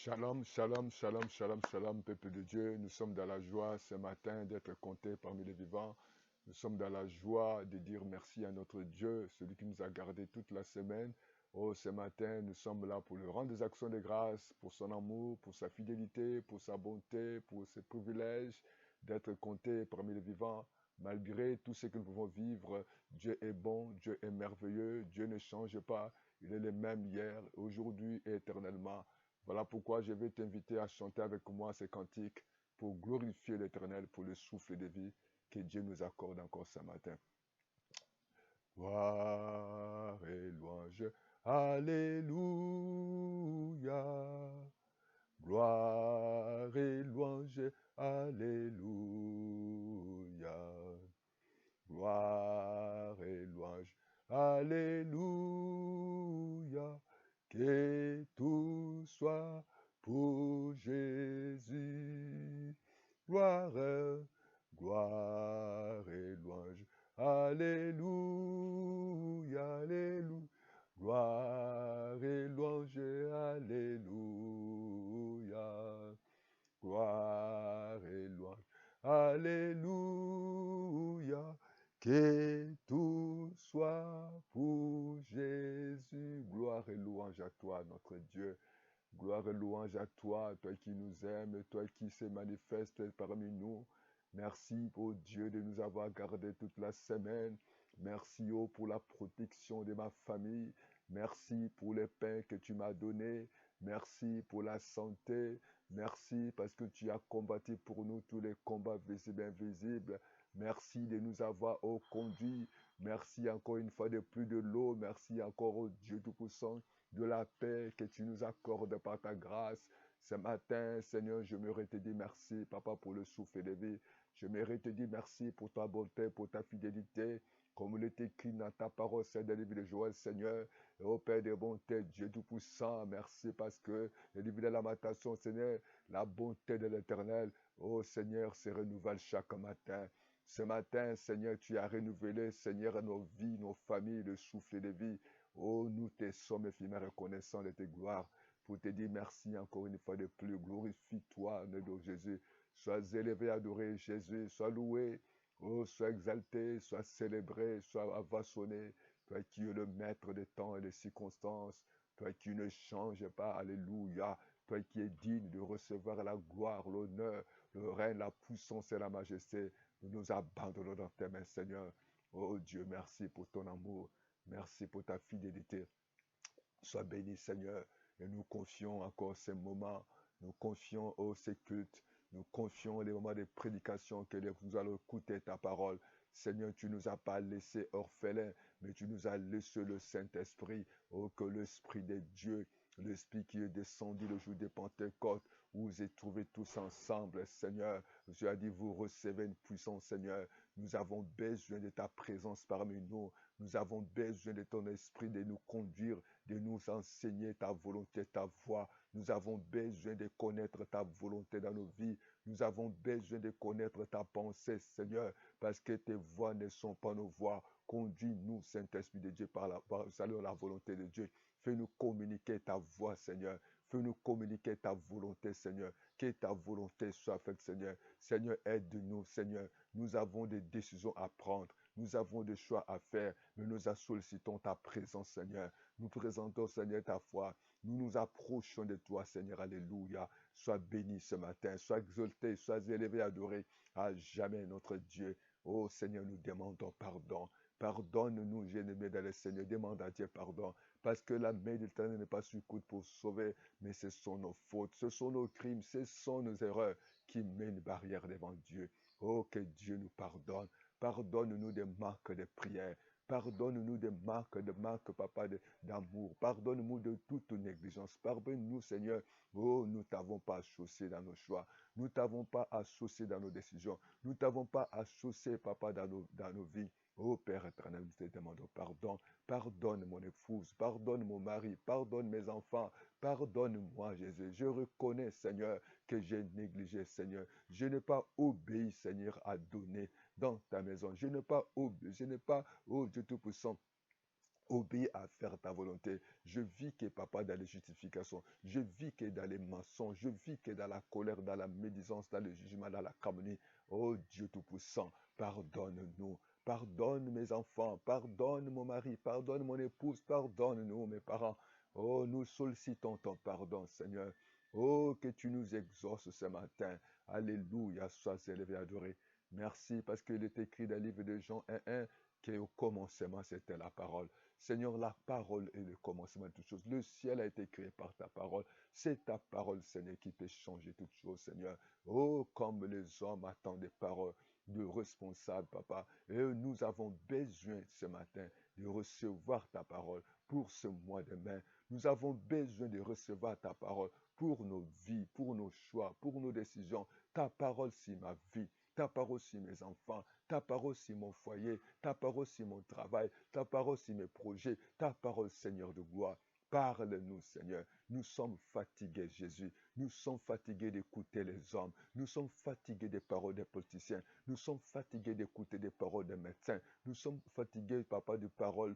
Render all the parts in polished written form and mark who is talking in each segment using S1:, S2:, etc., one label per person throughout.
S1: Shalom, shalom, shalom, shalom, shalom, peuple de Dieu. Nous sommes dans la joie ce matin d'être comptés parmi les vivants. Nous sommes dans la joie de dire merci à notre Dieu, celui qui nous a gardés toute la semaine. Oh, ce matin, nous sommes là pour lui rendre des actions de grâce, pour son amour, pour sa fidélité, pour sa bonté, pour ses privilèges d'être comptés parmi les vivants. Malgré tout ce que nous pouvons vivre, Dieu est bon, Dieu est merveilleux, Dieu ne change pas. Il est le même hier, aujourd'hui et éternellement. Voilà pourquoi je vais t'inviter à chanter avec moi ces cantiques pour glorifier l'Éternel pour le souffle de vie que Dieu nous accorde encore ce matin. Gloire et louange, Alléluia. Gloire et louange, Alléluia. Gloire et louange, Alléluia. Que tout soit pour Jésus. Gloire, gloire et louange, Alléluia, Alléluia. Gloire et louange, Alléluia. Gloire et louange, Alléluia. Que tout soit pour Jésus. Gloire et louange à toi, notre Dieu. Gloire et louange à toi, toi qui nous aimes, toi qui se manifeste parmi nous. Merci, ô Dieu, de nous avoir gardés toute la semaine. Merci, ô, pour la protection de ma famille. Merci pour les pains que tu m'as donnés. Merci pour la santé. Merci parce que tu as combattu pour nous tous les combats visibles et invisibles. Merci de nous avoir, ô, conduits. Merci encore une fois de plus de l'eau. Merci encore, ô Dieu Tout-Puissant, de la paix que tu nous accordes par ta grâce. Ce matin, Seigneur, je me te dire merci, Papa, pour le souffle de vie. Je me te dire merci pour ta bonté, pour ta fidélité. Comme il est écrit dans ta parole, c'est dans le livre de Joël, Seigneur. Et au Père de bonté, Dieu Tout-Puissant, merci parce que le livre de lamentation, Seigneur, la bonté de l'Éternel, oh Seigneur, se renouvelle chaque matin. Ce matin, Seigneur, tu as renouvelé, Seigneur, nos vies, nos familles, le souffle de vie. Oh, nous te sommes infiniment reconnaissants de tes gloires pour te dire merci encore une fois de plus. Glorifie-toi, nom de Jésus. Sois élevé, adoré, Jésus. Sois loué. Oh, sois exalté, sois célébré, sois avasonné. Toi qui es le maître des temps et des circonstances. Toi qui ne changes pas. Alléluia. Toi qui es digne de recevoir la gloire, l'honneur, le règne, la puissance et la majesté. Nous nous abandonnons dans tes mains, Seigneur. Oh Dieu, merci pour ton amour. Merci pour ta fidélité. Sois béni, Seigneur. Et nous confions encore ces moments. Nous confions ces cultes. Nous confions les moments de prédication que nous allons écouter ta parole. Seigneur, tu ne nous as pas laissés orphelins, mais tu nous as laissé le Saint-Esprit. Oh, que l'Esprit de Dieu, l'Esprit qui est descendu le jour des Pentecôtes, où vous êtes trouvés tous ensemble, Seigneur. Tu as dit, vous recevez une puissance, Seigneur. Nous avons besoin de ta présence parmi nous. Nous avons besoin de ton esprit de nous conduire, de nous enseigner ta volonté, ta voie. Nous avons besoin de connaître ta volonté dans nos vies. Nous avons besoin de connaître ta pensée, Seigneur, parce que tes voies ne sont pas nos voies. Conduis-nous, Saint-Esprit de Dieu, selon la volonté de Dieu. Fais-nous communiquer ta voix, Seigneur. Fais-nous communiquer ta volonté, Seigneur. Que ta volonté soit faite, Seigneur. Seigneur, aide-nous, Seigneur. Nous avons des décisions à prendre. Nous avons des choix à faire, mais nous sollicitons ta présence, Seigneur. Nous présentons, Seigneur, ta foi. Nous nous approchons de toi, Seigneur. Alléluia. Sois béni ce matin. Sois exalté, sois élevé, adoré à jamais, notre Dieu. Oh Seigneur, nous demandons pardon. Pardonne-nous, bien-aimés dans le Seigneur. Demande à Dieu pardon. Parce que la main de l'Éternel n'est pas sur coude pour sauver, mais ce sont nos fautes, ce sont nos crimes, ce sont nos erreurs qui mènent une barrière devant Dieu. Oh, que Dieu nous pardonne. Pardonne-nous des marques de prière. Pardonne-nous des marques, papa, d'amour. Pardonne-nous de toute négligence. Pardonne-nous, Seigneur. Oh, nous ne t'avons pas associé dans nos choix. Nous ne t'avons pas associé dans nos décisions. Nous ne t'avons pas associé, papa, dans nos vies. Oh Père éternel, nous te demandons pardon. Pardonne mon épouse, pardonne mon mari, pardonne mes enfants, pardonne-moi Jésus. Je reconnais Seigneur que j'ai négligé Seigneur. Je n'ai pas obéi Seigneur à donner dans ta maison. Je n'ai pas, oh Dieu Tout-Puissant, obéir à faire ta volonté. Je vis que papa dans les justifications. Je vis que dans les mensonges. Je vis que dans la colère, dans la médisance, dans le jugement, dans la calomnie. Oh Dieu Tout-Puissant, pardonne-nous. Pardonne mes enfants. Pardonne mon mari. Pardonne mon épouse. Pardonne-nous mes parents. Oh, nous sollicitons ton pardon, Seigneur. Oh, que tu nous exauces ce matin. Alléluia, sois élevé, adoré. Merci parce qu'il est écrit dans le livre de Jean 1:1 qu'au commencement c'était la parole. Seigneur, la parole est le commencement de toutes choses. Le ciel a été créé par ta parole. C'est ta parole, Seigneur, qui peut changer toutes choses, Seigneur. Oh, comme les hommes attendent des paroles de responsables, Papa. Et nous avons besoin ce matin de recevoir ta parole pour ce mois de mai. Nous avons besoin de recevoir ta parole pour nos vies, pour nos choix, pour nos décisions. Ta parole, c'est ma vie. Ta parole, c'est mes enfants. Ta parole, c'est mon foyer. Ta parole, c'est mon travail. Ta parole, c'est mes projets. Ta parole, Seigneur de gloire. Parle-nous, Seigneur. Nous sommes fatigués, Jésus. Nous sommes fatigués d'écouter les hommes. Nous sommes fatigués des paroles des politiciens. Nous sommes fatigués d'écouter des paroles des médecins. Nous sommes fatigués, papa, des paroles,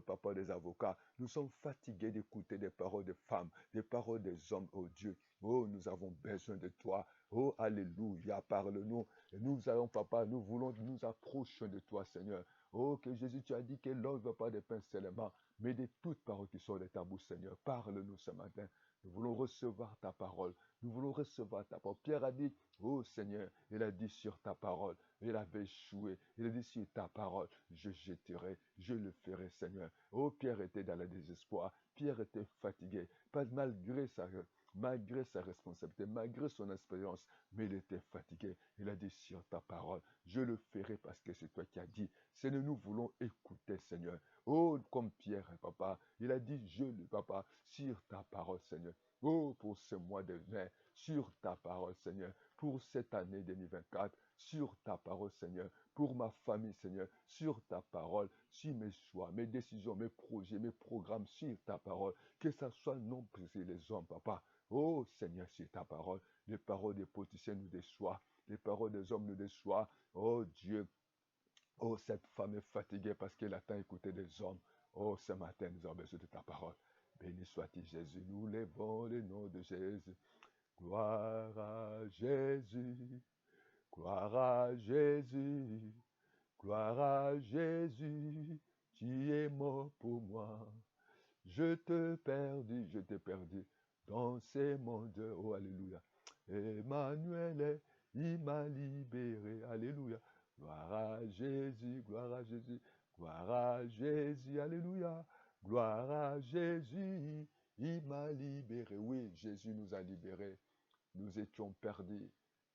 S1: papa, des avocats. Nous sommes fatigués d'écouter des paroles des femmes, des paroles des hommes, oh Dieu. Oh, nous avons besoin de toi. Oh, alléluia, parle-nous. Et nous allons, papa, nous voulons nous approcher de toi, Seigneur. Oh, que Jésus, tu as dit que l'homme ne veut pas de pain seulement, mais de toutes paroles qui sont de ta bouche, Seigneur. Parle-nous ce matin. Nous voulons recevoir ta parole. Nous voulons recevoir ta parole. Pierre a dit, oh Seigneur, il a dit sur ta parole. Il avait échoué. Il a dit sur ta parole, je jetterai, je le ferai, Seigneur. Oh, Pierre était dans le désespoir. Pierre était fatigué. Pas malgré sa responsabilité, malgré son expérience, mais il était fatigué. Il a dit sur ta parole, je le ferai parce que c'est toi qui as dit. Seigneur, nous voulons écouter, Seigneur. Oh, comme Pierre, papa, il a dit, je le, papa, sur ta parole, Seigneur. Oh, pour ce mois de mai, sur ta parole, Seigneur. Pour cette année 2024, sur ta parole, Seigneur. Pour ma famille, Seigneur, sur ta parole, sur mes choix, mes décisions, mes projets, mes programmes, sur ta parole. Que ça soit non plus les hommes, papa. Oh, Seigneur, sur ta parole. Les paroles des politiciens nous déçoivent. Les paroles des hommes nous déçoivent. Oh Dieu, oh, cette femme est fatiguée parce qu'elle a tant écouté des hommes. Oh, ce matin, nous avons besoin de ta parole. Béni soit-il, Jésus. Nous lèvons le nom de Jésus. Gloire à Jésus. Gloire à Jésus. Gloire à Jésus. Tu es mort pour moi. Je t'ai perdu dans ces mondes. Oh, alléluia. Emmanuel, il m'a libéré. Alléluia. Gloire à Jésus, gloire à Jésus, gloire à Jésus, alléluia. Gloire à Jésus, il m'a libéré. Oui, Jésus nous a libérés. Nous étions perdus.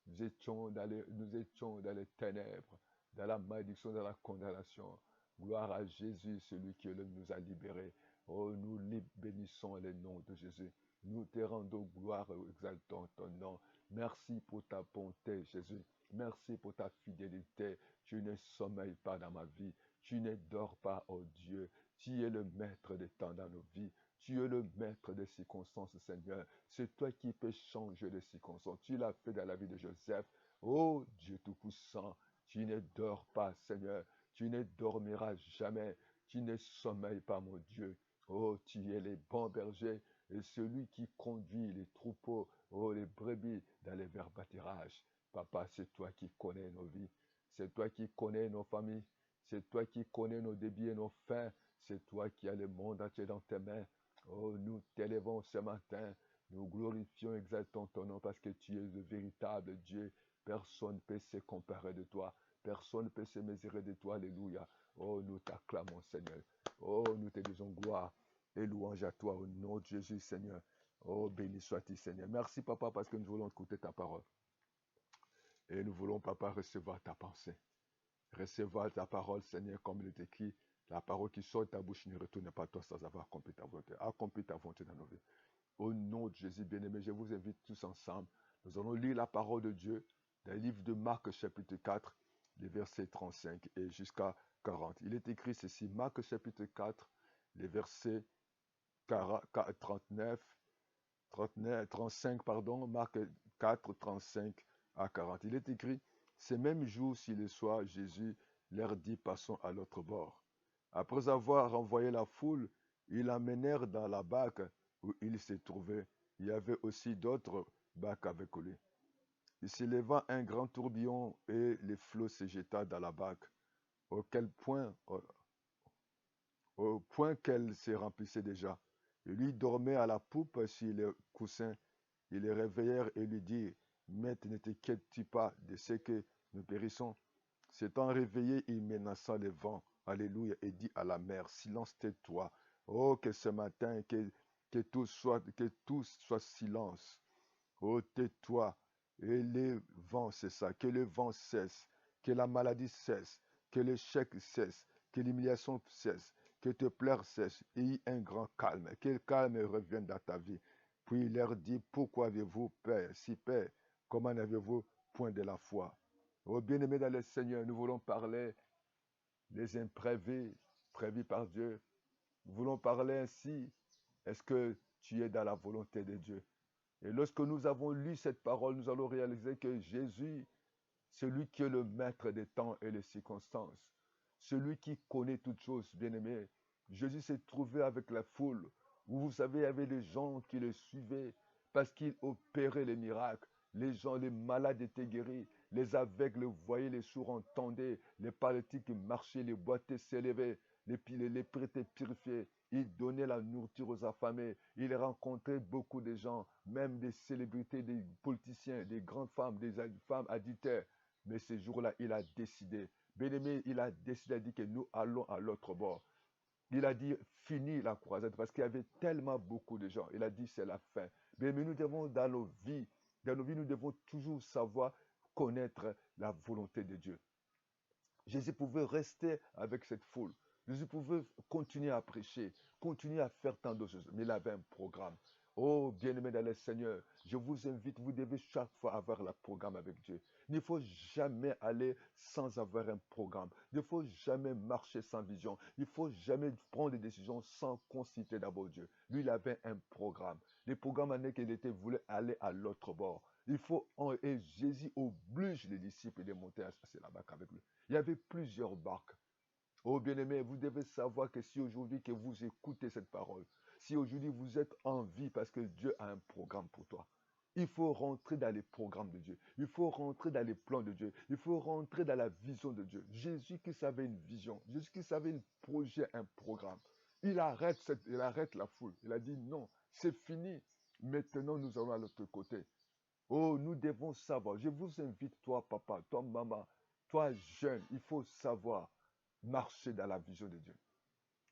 S1: Nous étions dans les ténèbres, dans la malédiction, dans la condamnation. Gloire à Jésus, celui qui nous a libérés. Oh, nous bénissons le nom de Jésus. Nous te rendons gloire et exaltons ton nom. Merci pour ta bonté, Jésus. Merci pour ta fidélité. Tu ne sommeilles pas dans ma vie. Tu ne dors pas, oh Dieu. Tu es le maître des temps dans nos vies. Tu es le maître des circonstances, Seigneur. C'est toi qui peux changer les circonstances. Tu l'as fait dans la vie de Joseph. Oh Dieu Tout-Puissant, tu ne dors pas, Seigneur. Tu ne dormiras jamais. Tu ne sommeilles pas, mon Dieu. Oh, tu es le bon berger et celui qui conduit les troupeaux, oh, les brebis dans les verts pâturages. Papa, c'est toi qui connais nos vies. C'est toi qui connais nos familles. C'est toi qui connais nos débits et nos fins. C'est toi qui as le monde entier dans tes mains. Oh, nous t'élevons ce matin. Nous glorifions, exaltons ton nom parce que tu es le véritable Dieu. Personne ne peut se comparer de toi. Personne ne peut se mesurer de toi. Alléluia. Oh, nous t'acclamons, Seigneur. Oh, nous te disons gloire et louange à toi au nom de Jésus, Seigneur. Oh, béni sois-tu, Seigneur. Merci, Papa, parce que nous voulons écouter ta parole. Et nous voulons, Papa, recevoir ta pensée. Recevoir ta parole, Seigneur, comme il est écrit. La parole qui sort de ta bouche ne retourne pas à toi sans avoir accompli ta volonté. Accomplis ta volonté dans nos vies. Au nom de Jésus, bien-aimé, je vous invite tous ensemble. Nous allons lire la parole de Dieu dans le livre de Marc, chapitre 4, les versets 35 et jusqu'à 40. Il est écrit ceci, Marc, chapitre 4, les versets 35, pardon, Marc 4, 35 à 40. Il est écrit, ces mêmes jours, s'il est soir, Jésus leur dit, passons à l'autre bord. Après avoir renvoyé la foule, ils l'amenèrent dans la barque où il se trouvait. Il y avait aussi d'autres barques avec lui. Il s'éleva un grand tourbillon et les flots se jeta dans la barque, auquel point, au point qu'elle se remplissait déjà. Et lui dormait à la poupe sur le coussin. Ils le réveillèrent et lui dirent, Maître, ne t'inquiètes-tu pas de ce que nous périssons? S'étant réveillé, il menaça le vent, alléluia, et dit à la mer, silence, tais-toi. Oh, que ce matin, que tout soit silence. Oh, tais-toi, et le vent cessa, que le vent cesse, que la maladie cesse, que l'échec cesse, que l'humiliation cesse, que tes pleurs cessent, et y ait un grand calme, que le calme revienne dans ta vie. Puis il leur dit, pourquoi avez-vous peur, si peur, comment n'avez-vous point de la foi? Oh, bien-aimés dans le Seigneur, nous voulons parler des imprévus, prévus par Dieu. Nous voulons parler ainsi. Est-ce que tu es dans la volonté de Dieu? Et lorsque nous avons lu cette parole, nous allons réaliser que Jésus, celui qui est le maître des temps et des circonstances, celui qui connaît toutes choses, bien-aimé, Jésus s'est trouvé avec la foule, où vous savez, il y avait des gens qui le suivaient parce qu'il opérait les miracles. Les gens, les malades étaient guéris, les aveugles voyaient, les sourds entendaient, les paralytiques marchaient, les boiteux s'élevaient, les prêtres étaient purifiés. Il donnait la nourriture aux affamés. Il rencontrait beaucoup de gens, même des célébrités, des politiciens, des grandes femmes, des femmes adultères. Mais ce jour-là, il a décidé. Bien-aimé, il a décidé, il a dit que nous allons à l'autre bord. Il a dit, fini la croisade, parce qu'il y avait tellement beaucoup de gens. Il a dit, c'est la fin. Mais nous devons, dans nos vies, nous devons toujours savoir connaître la volonté de Dieu. Jésus pouvait rester avec cette foule. Jésus pouvait continuer à prêcher, continuer à faire tant de choses, mais il avait un programme. Oh, bien-aimé dans le Seigneur, je vous invite, vous devez chaque fois avoir le programme avec Dieu. Il ne faut jamais aller sans avoir un programme. Il ne faut jamais marcher sans vision. Il ne faut jamais prendre des décisions sans consulter d'abord Dieu. Lui, il avait un programme. Le programme en est qu'il voulait aller à l'autre bord. Et Jésus oblige les disciples de monter à la barque avec lui. Il y avait plusieurs barques. Oh bien-aimé, vous devez savoir que si aujourd'hui que vous écoutez cette parole, si aujourd'hui vous êtes en vie parce que Dieu a un programme pour toi, il faut rentrer dans les programmes de Dieu. Il faut rentrer dans les plans de Dieu. Il faut rentrer dans la vision de Dieu. Jésus qui savait une vision, Jésus qui savait un projet, un programme. Il arrête la foule. Il a dit non, c'est fini. Maintenant, nous allons à l'autre côté. Oh, nous devons savoir. Je vous invite, toi, papa, toi, maman, toi, jeune, il faut savoir marcher dans la vision de Dieu.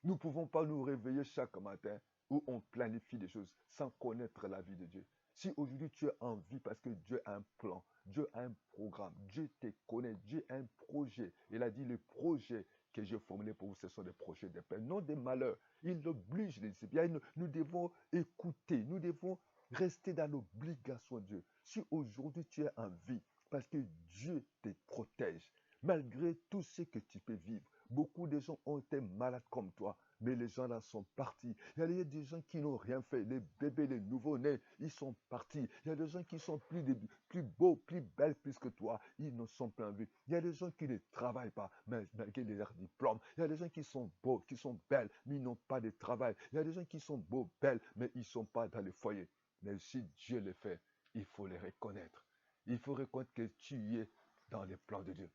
S1: Nous ne pouvons pas nous réveiller chaque matin où on planifie des choses sans connaître la vie de Dieu. Si aujourd'hui tu es en vie parce que Dieu a un plan, Dieu a un programme, Dieu te connaît, Dieu a un projet. Il a dit le projet que j'ai formulé pour vous, ce sont des projets de paix, non des malheurs. Il oblige les disciples. Nous devons écouter, nous devons rester dans l'obligation de Dieu. Si aujourd'hui tu es en vie, parce que Dieu te protège, malgré tout ce que tu peux vivre, beaucoup de gens ont été malades comme toi, mais les gens là sont partis. Il y a des gens qui n'ont rien fait. Les bébés, les nouveaux-nés, ils sont partis. Il y a des gens qui sont plus beaux, plus belles plus que toi. Ils ne sont pas en vie. Il y a des gens qui ne travaillent pas, mais malgré leurs diplômes. Il y a des gens qui sont beaux, qui sont belles, mais ils n'ont pas de travail. Il y a des gens qui sont beaux, belles, mais ils ne sont pas dans le foyer. Mais si Dieu le fait, il faut les reconnaître. Il faut reconnaître que tu es dans les plans de Dieu.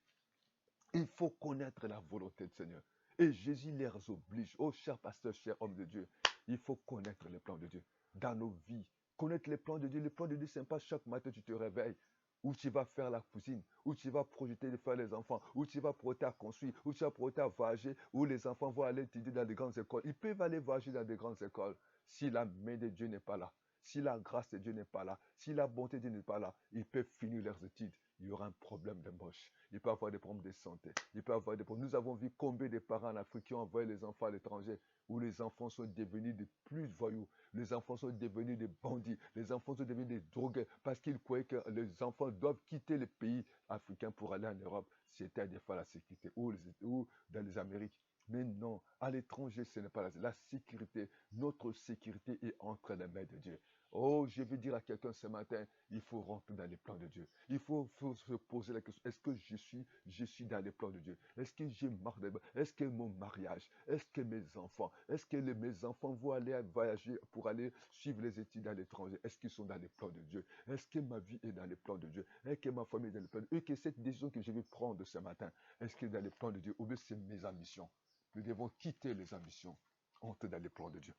S1: Il faut connaître la volonté du Seigneur. Et Jésus les oblige. Oh, cher pasteur, cher homme de Dieu, il faut connaître les plans de Dieu dans nos vies. Connaître les plans de Dieu. Les plans de Dieu, ce n'est pas chaque matin tu te réveilles, où tu vas faire la cuisine, où tu vas projeter de faire les enfants, où tu vas projeter à construire, où tu vas projeter à voyager, où les enfants vont aller étudier dans des grandes écoles. Ils peuvent aller voyager dans des grandes écoles si la main de Dieu n'est pas là. Si la grâce de Dieu n'est pas là, si la bonté de Dieu n'est pas là, ils peuvent finir leurs études. Il y aura un problème d'embauche. Il peut y avoir des problèmes de santé. Il peut y avoir des problèmes. Nous avons vu combien de parents en Afrique qui ont envoyé les enfants à l'étranger, où les enfants sont devenus des plus voyous. Les enfants sont devenus des bandits. Les enfants sont devenus des drogués parce qu'ils croyaient que les enfants doivent quitter les pays africains pour aller en Europe. C'était des fois la sécurité ou dans les Amériques. Mais non, À l'étranger, ce n'est pas la sécurité. Notre sécurité est entre les mains de Dieu. Oh, je veux dire à quelqu'un ce matin, il faut rentrer dans les plans de Dieu. Il faut se poser la question, est-ce que je suis dans les plans de Dieu? Est-ce que je marche dans les plans? Est-ce que mon mariage? Est-ce que mes enfants? Est-ce que mes enfants vont aller voyager pour aller suivre les études à l'étranger? Est-ce qu'ils sont dans les plans de Dieu? Est-ce que ma vie est dans les plans de Dieu? Est-ce que ma famille est dans les plans de Dieu? Et que cette décision que je vais prendre ce matin, est-ce qu'elle est dans les plans de Dieu? Ou bien c'est mes ambitions? Nous devons quitter les ambitions, entrer dans les plans de Dieu.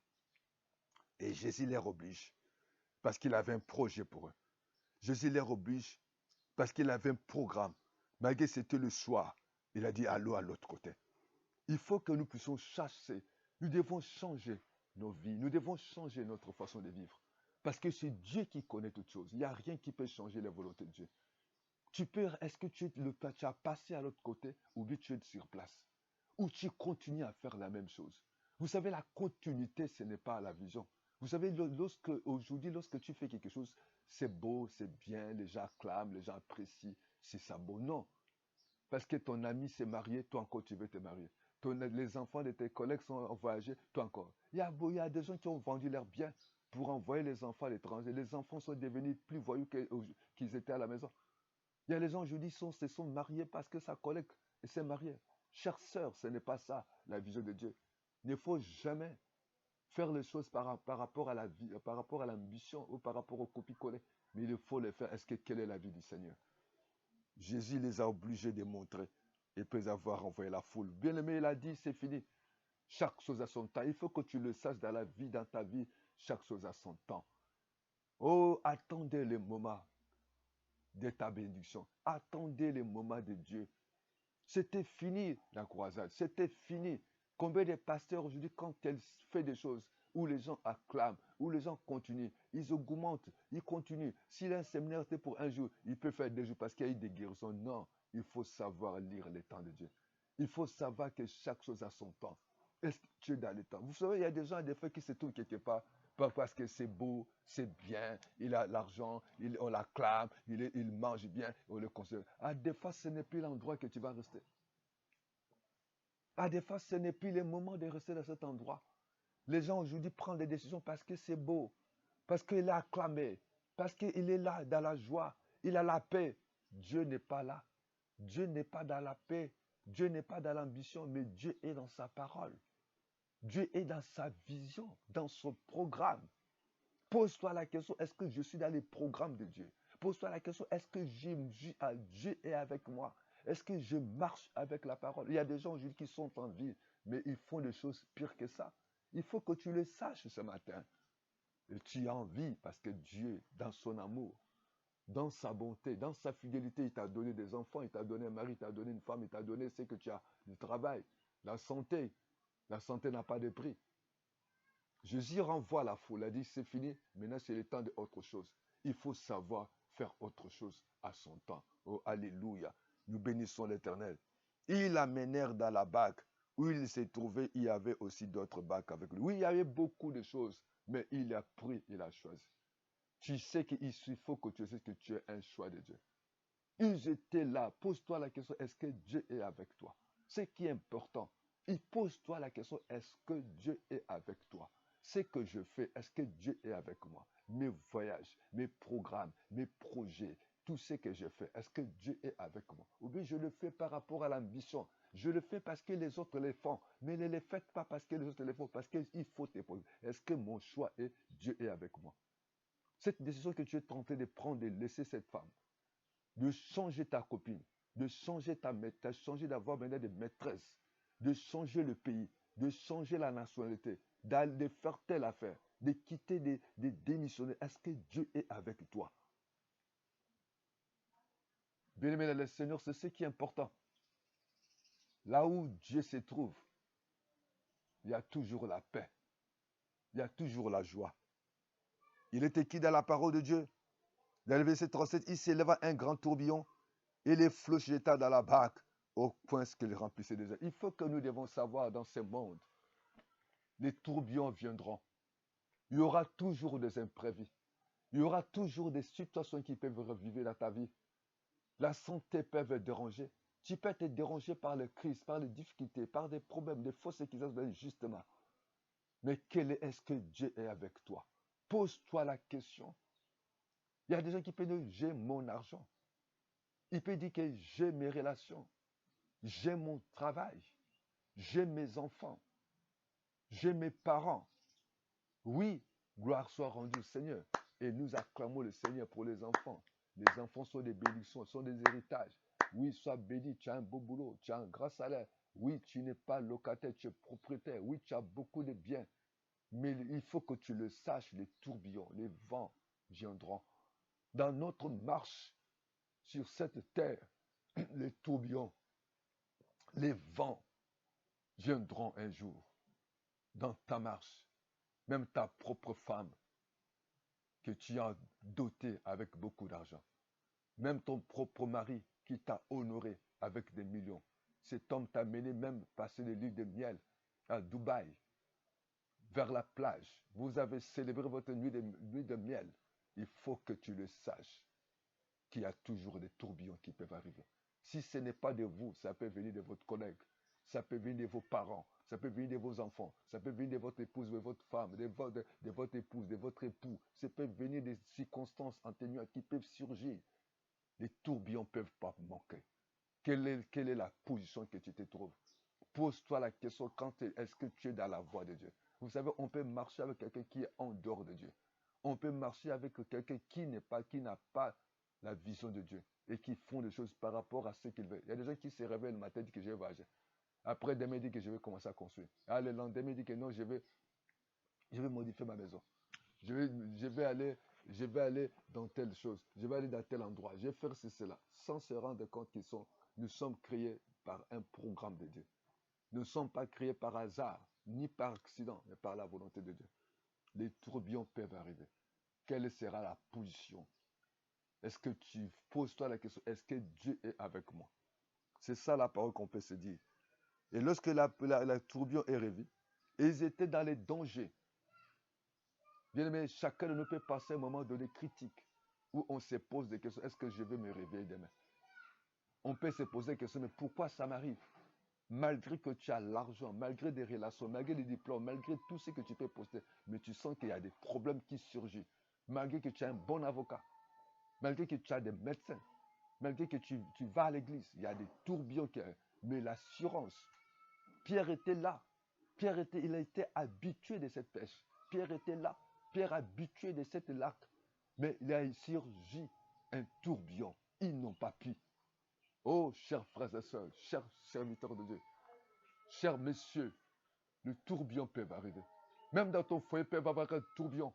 S1: Et Jésus les oblige parce qu'il avait un projet pour eux. Jésus les oblige parce qu'il avait un programme. Malgré que c'était le soir, il a dit allô à l'autre côté. Il faut que nous puissions chasser. Nous devons changer nos vies. Nous devons changer notre façon de vivre. Parce que c'est Dieu qui connaît toutes choses. Il n'y a rien qui peut changer la volonté de Dieu. Est-ce que tu as passé à l'autre côté ou bien tu es sur place? Ou tu continues à faire la même chose? Vous savez, la continuité, ce n'est pas la vision. Vous savez, aujourd'hui, lorsque tu fais quelque chose, c'est beau, c'est bien, les gens acclament, les gens apprécient, c'est ça beau. Non, parce que ton ami s'est marié, toi encore tu veux te marier. Les enfants de tes collègues sont voyagés, toi encore. Il y a des gens qui ont vendu leurs biens pour envoyer les enfants à l'étranger. Les enfants sont devenus plus voyous qu'ils étaient à la maison. Il y a les gens aujourd'hui qui se sont mariés parce que sa collègue s'est mariée. Chère sœur, ce n'est pas ça la vision de Dieu. Il ne faut jamais faire les choses par rapport à la vie, par rapport à l'ambition ou par rapport au copier-coller. Mais il faut les faire. Quelle est la vie du Seigneur? Jésus les a obligés de montrer et peut avoir envoyé la foule. Bien-aimé, il a dit, c'est fini. Chaque chose a son temps. Il faut que tu le saches dans la vie, dans ta vie. Chaque chose a son temps. Oh, attendez le moment de ta bénédiction. Attendez le moment de Dieu. C'était fini la croisade. C'était fini. Combien de pasteurs aujourd'hui, quand ils font des choses où les gens acclament, où les gens continuent, ils augmentent, ils continuent. S'il a un séminaire, c'était pour un jour, il peut faire 2 jours parce qu'il y a eu des guérisons. Non, il faut savoir lire les temps de Dieu. Il faut savoir que chaque chose a son temps. Est-ce que tu es dans le temps? Vous savez, il y a des gens, des fois, qui se trouvent quelque part, pas parce que c'est beau, c'est bien, il a l'argent, on l'acclame, il mange bien, on le considère. Ah, des fois, ce n'est plus l'endroit que tu vas rester. Ah, des fois, ce n'est plus le moment de rester dans cet endroit. Les gens aujourd'hui prennent des décisions parce que c'est beau, parce qu'il est acclamé, parce qu'il est là dans la joie, il a la paix. Dieu n'est pas là. Dieu n'est pas dans la paix. Dieu n'est pas dans l'ambition, mais Dieu est dans sa parole. Dieu est dans sa vision, dans son programme. Pose-toi la question, est-ce que je suis dans les programmes de Dieu? Pose-toi la question, est-ce que Dieu est avec moi? Est-ce que je marche avec la parole? Il y a des gens aujourd'hui qui sont en vie, mais ils font des choses pires que ça. Il faut que tu le saches ce matin. Et tu as envie parce que Dieu, dans son amour, dans sa bonté, dans sa fidélité, il t'a donné des enfants, il t'a donné un mari, il t'a donné une femme, il t'a donné ce que tu as, du travail, la santé. La santé n'a pas de prix. Jésus renvoie la foule, il a dit c'est fini, maintenant c'est le temps d'autre chose. Il faut savoir faire autre chose à son temps. Oh, alléluia. Nous bénissons l'Éternel. Ils l'amenèrent dans la barque où il s'est trouvé, il y avait aussi d'autres barques avec lui. Oui, il y avait beaucoup de choses, mais il a pris, il a choisi. Tu sais qu'il faut que tu sais que tu es un choix de Dieu. Ils étaient là. Pose-toi la question, est-ce que Dieu est avec toi? Ce qui est important. Pose-toi la question, est-ce que Dieu est avec toi? Ce que je fais, est-ce que Dieu est avec moi? Mes voyages, mes programmes, mes projets, tout ce que je fais, est-ce que Dieu est avec moi? Ou bien je le fais par rapport à l'ambition. Je le fais parce que les autres le font. Mais ne le faites pas parce que les autres le font, parce qu'il faut te poser. Est-ce que mon choix est Dieu est avec moi? Cette décision que tu es tenté de prendre, de laisser cette femme, de changer ta copine, de changer ta maîtresse, changer d'avoir maintenant des maîtresses, de changer le pays, de changer la nationalité, de faire telle affaire, de quitter, de démissionner. Est-ce que Dieu est avec toi? Bien-aimé, le Seigneur, c'est ce qui est important. Là où Dieu se trouve, il y a toujours la paix, il y a toujours la joie. Il est écrit dans la parole de Dieu, dans le verset 37, il s'éleva un grand tourbillon et les flots se jetaient dans la barque au point qu'ils remplissaient déjà. Il faut que nous devons savoir dans ce monde, les tourbillons viendront. Il y aura toujours des imprévus. Il y aura toujours des situations qui peuvent revivre dans ta vie. La santé peut être dérangée. Tu peux être dérangé par le crises, par les difficultés, par des problèmes, des fausses accusations, justement. Mais est-ce que Dieu est avec toi? Pose-toi la question. Il y a des gens qui peuvent dire, j'ai mon argent. Il peut dire que j'ai mes relations, j'ai mon travail, j'ai mes enfants, j'ai mes parents. Oui, gloire soit rendue au Seigneur. Et nous acclamons le Seigneur pour les enfants. Les enfants sont des bénédictions, sont des héritages. Oui, sois béni, tu as un beau boulot, tu as un grand salaire. Oui, tu n'es pas locataire, tu es propriétaire. Oui, tu as beaucoup de biens. Mais il faut que tu le saches, les tourbillons, les vents viendront. Dans notre marche sur cette terre, les tourbillons, les vents viendront un jour dans ta marche. Même ta propre femme que tu as dotée avec beaucoup d'argent. Même ton propre mari qui t'a honoré avec des millions. Cet homme t'a mené même passer les lits de miel à Dubaï, vers la plage. Vous avez célébré votre nuit de miel. Il faut que tu le saches qu'il y a toujours des tourbillons qui peuvent arriver. Si ce n'est pas de vous, ça peut venir de votre collègue, ça peut venir de vos parents, ça peut venir de vos enfants, ça peut venir de votre épouse, de votre femme, de votre épouse, de votre époux. Ça peut venir des circonstances atténuantes qui peuvent surgir. Les tourbillons ne peuvent pas manquer. Quelle est la position que tu te trouves? Pose-toi la question, est-ce que tu es dans la voie de Dieu? Vous savez, on peut marcher avec quelqu'un qui est en dehors de Dieu. On peut marcher avec quelqu'un qui n'a pas la vision de Dieu et qui font des choses par rapport à ce qu'il veut. Il y a des gens qui se réveillent le matin et disent que je vais voyager. Après, demain, dit que je vais commencer à construire. Ah, le lendemain, dit que non, je vais modifier ma maison. Je vais, je vais aller dans telle chose. Je vais aller dans tel endroit. Je vais faire cela. Sans se rendre compte nous sommes créés par un programme de Dieu. Nous ne sommes pas créés par hasard, ni par accident, mais par la volonté de Dieu. Les tourbillons peuvent arriver. Quelle sera la position? Est-ce que tu poses-toi la question, est-ce que Dieu est avec moi? C'est ça la parole qu'on peut se dire. Et lorsque la tourbillon est arrivée, ils étaient dans les dangers. Bien aimé, chacun de nous peut passer un moment donné critique où on se pose des questions. Est-ce que je vais me réveiller demain? On peut se poser des questions, mais pourquoi ça m'arrive? Malgré que tu as l'argent, malgré des relations, malgré des diplômes, malgré tout ce que tu peux poster, mais tu sens qu'il y a des problèmes qui surgissent. Malgré que tu as un bon avocat, malgré que tu as des médecins, malgré que tu vas à l'église, il y a des tourbillons qui arrivent. Mais l'assurance, Pierre était là. Il a été habitué de cette pêche. Pierre était là. Pierre habitué de cette lac. Mais il a surgi un tourbillon. Ils n'ont pas pu. Oh, chers frères et sœurs, chers serviteurs de Dieu, chers messieurs, le tourbillon peut arriver. Même dans ton foyer peut avoir un tourbillon.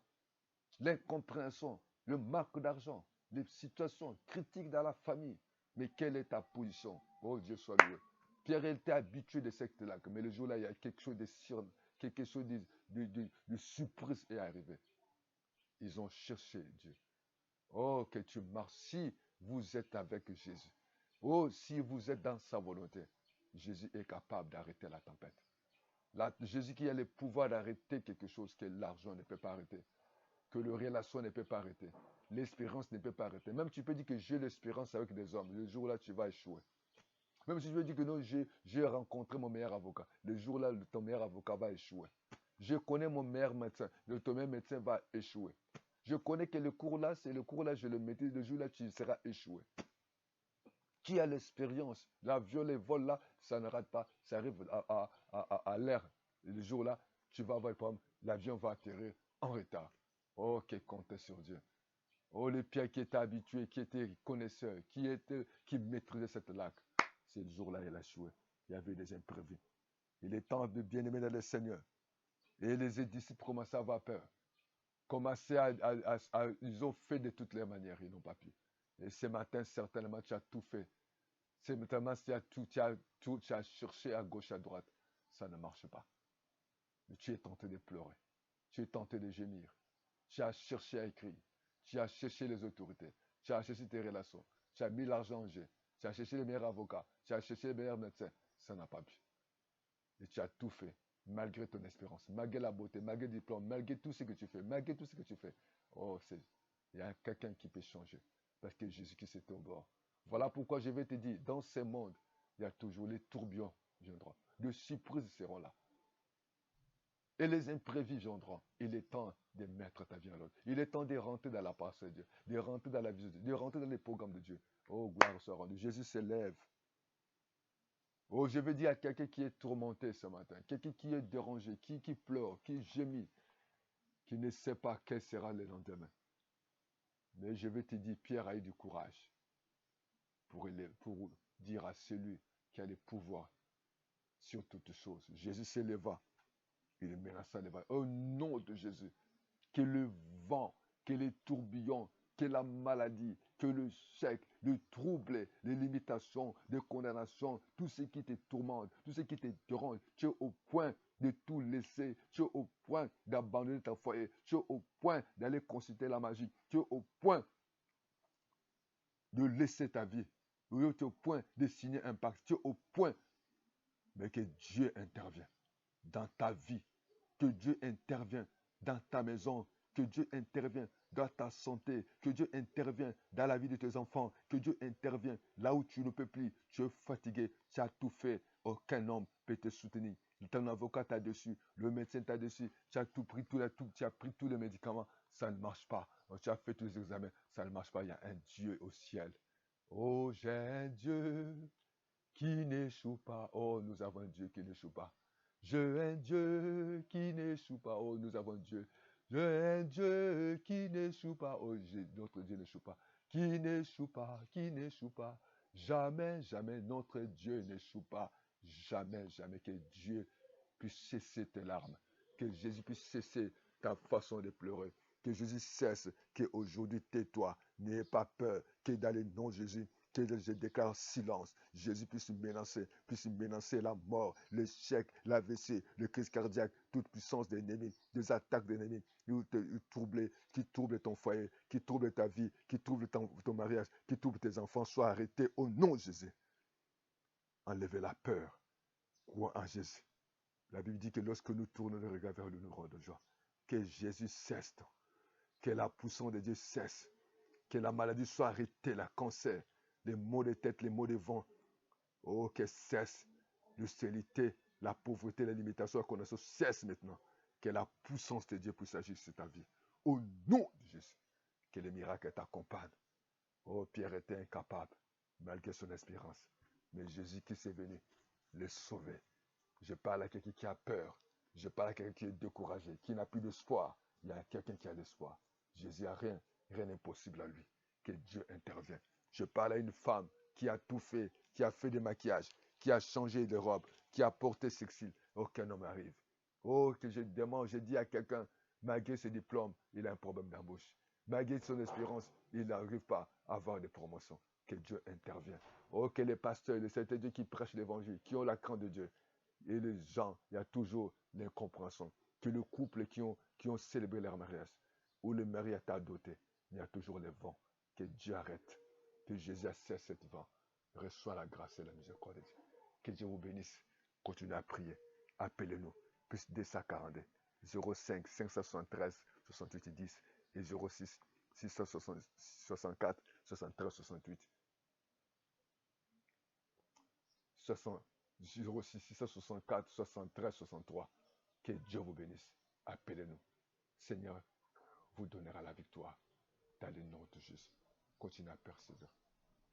S1: L'incompréhension, le manque d'argent, les situations critiques dans la famille. Mais quelle est ta position? Oh Dieu soit loué. Pierre était habitué de cette lac, mais le jour-là, il y a quelque chose quelque chose de surprise est arrivé. Ils ont cherché Dieu. Oh, que tu marches si vous êtes avec Jésus. Oh, si vous êtes dans sa volonté, Jésus est capable d'arrêter la tempête. Jésus qui a le pouvoir d'arrêter quelque chose que l'argent ne peut pas arrêter, que le relation ne peut pas arrêter, l'espérance ne peut pas arrêter. Même tu peux dire que j'ai l'espérance avec des hommes, le jour-là, tu vas échouer. Même si tu veux dire que non, j'ai rencontré mon meilleur avocat, le jour-là, ton meilleur avocat va échouer. Je connais mon meilleur médecin, ton meilleur médecin va échouer. Je connais que le cours-là, c'est le cours-là, je le maîtrise, le jour-là, tu seras échoué. Qui a l'expérience? L'avion, les vols là, ça ne rate pas. Ça arrive à l'air. Le jour-là, tu vas avoir le problème. L'avion va atterrir en retard. Oh, qui comptait sur Dieu. Oh, les Pierre qui était habitué, qui était connaisseur, qui maîtrisait cette lac. C'est le jour-là, il a échoué. Il y avait des imprévus. Il est temps de bien aimer dans le Seigneur. Et les disciples commençaient à avoir peur. Ils ont fait de toutes les manières, ils n'ont pas pu. Et ce matin, certainement, tu as tout fait. Certainement, tu as cherché à gauche, à droite. Ça ne marche pas. Mais tu es tenté de pleurer. Tu es tenté de gémir. Tu as cherché à écrire. Tu as cherché les autorités. Tu as cherché tes relations. Tu as mis l'argent en jeu. Tu as cherché les meilleurs avocats. Tu as cherché les meilleurs médecins. Ça n'a pas pu. Et tu as tout fait, malgré ton espérance, malgré la beauté, malgré le diplôme, malgré tout ce que tu fais, malgré tout ce que tu fais. Oh, il y a quelqu'un qui peut changer. Parce que Jésus-Christ est au bord. Voilà pourquoi je vais te dire, dans ce monde, il y a toujours les tourbillons viendront. Les surprises seront là. Et les imprévus viendront. Il est temps de mettre ta vie en l'ordre. Il est temps de rentrer dans la parole de Dieu, de rentrer dans la vie de Dieu, de rentrer dans les programmes de Dieu. Oh, gloire soit rendue. Jésus s'élève. Oh, je veux dire à quelqu'un qui est tourmenté ce matin, quelqu'un qui est dérangé, qui pleure, qui gémit, qui ne sait pas quel sera le lendemain. Mais je vais te dire, Pierre a eu du courage pour dire à celui qui a le pouvoir sur toutes choses. Jésus s'éleva, il menaça les vagues. Au nom de Jésus, que le vent, que les tourbillons, que la maladie, que le chèque, le trouble, les limitations, les condamnations, tout ce qui te tourmente, tout ce qui te dérange, tu es au point de tout laisser, tu es au point d'abandonner ta foyer, tu es au point d'aller consulter la magie, tu es au point de laisser ta vie, tu es au point de signer un pacte, tu es au point, mais que Dieu intervient dans ta vie, que Dieu intervient dans ta maison, que Dieu intervient dans ta santé, que Dieu intervient dans la vie de tes enfants, que Dieu intervient là où tu ne peux plus, tu es fatigué, tu as tout fait, aucun homme peut te soutenir. Ton avocat t'a dessus, le médecin t'a dessus, tu as tout pris, tu as pris tous les médicaments, ça ne marche pas. Tu as fait tous les examens, ça ne marche pas. Il y a un Dieu au ciel. Oh, j'ai un Dieu qui n'échoue pas. Oh, nous avons un Dieu qui n'échoue pas. J'ai un Dieu qui n'échoue pas. Oh, nous avons un Dieu. J'ai un Dieu qui n'échoue pas. Oh, notre Dieu n'échoue pas. Qui n'échoue pas, qui n'échoue pas. Jamais, jamais, notre Dieu n'échoue pas. Jamais, jamais que Dieu puisse cesser tes larmes. Que Jésus puisse cesser ta façon de pleurer. Que Jésus cesse, qu'aujourd'hui tais-toi. N'ayez pas peur, que dans le nom de Jésus, que je déclare silence. Jésus puisse menacer la mort, l'échec, l'AVC, le crise cardiaque, toute puissance des ennemis, des attaques des ennemis, qui trouble ton foyer, qui trouble ta vie, qui trouble ton mariage, qui trouble tes enfants, soient arrêtés au nom de Jésus. Enlevez la peur. Crois en Jésus. La Bible dit que lorsque nous tournons le regard vers le nous de joie, que Jésus cesse, que la puissance de Dieu cesse, que la maladie soit arrêtée, le cancer, les maux de tête, les maux de vent. Oh, que cesse l'hostilité, la pauvreté, la limitation, la connaissance cesse maintenant. Que la puissance de Dieu puisse agir sur ta vie. Au nom de Jésus, que les miracles t'accompagnent. Oh, Pierre était incapable, malgré son espérance. Mais Jésus qui s'est venu, le sauver. Je parle à quelqu'un qui a peur. Je parle à quelqu'un qui est découragé, qui n'a plus d'espoir. Il y a quelqu'un qui a l'espoir. Jésus n'a rien, rien n'est possible à lui. Que Dieu intervienne. Je parle à une femme qui a tout fait, qui a fait des maquillages, qui a changé de robe, qui a porté sexy. Aucun homme arrive. Oh, que je demande, je dis à quelqu'un, malgré ses diplômes, il a un problème d'embauche. Malgré son espérance, il n'arrive pas à avoir des promotions. Que Dieu intervienne. Oh, que les pasteurs, les saints Dieu qui prêchent l'évangile, qui ont la crainte de Dieu, et les gens, il y a toujours l'incompréhension. Que le couple qui ont célébré leur mariage, où le mari est adopté, il y a toujours les vents. Que Dieu arrête. Que Jésus cesse cette vent. Reçois la grâce et la miséricorde de Dieu. Que Dieu vous bénisse. Continuez à prier. Appelez-nous. Plus 242. 05 573 68 10 et 06 664 73 68. 06 664 73 63. Que Dieu vous bénisse. Appelez-nous. Seigneur vous donnera la victoire dans le nom de Jésus. Continuez à persévérer.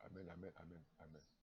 S1: Amen, amen, amen, amen.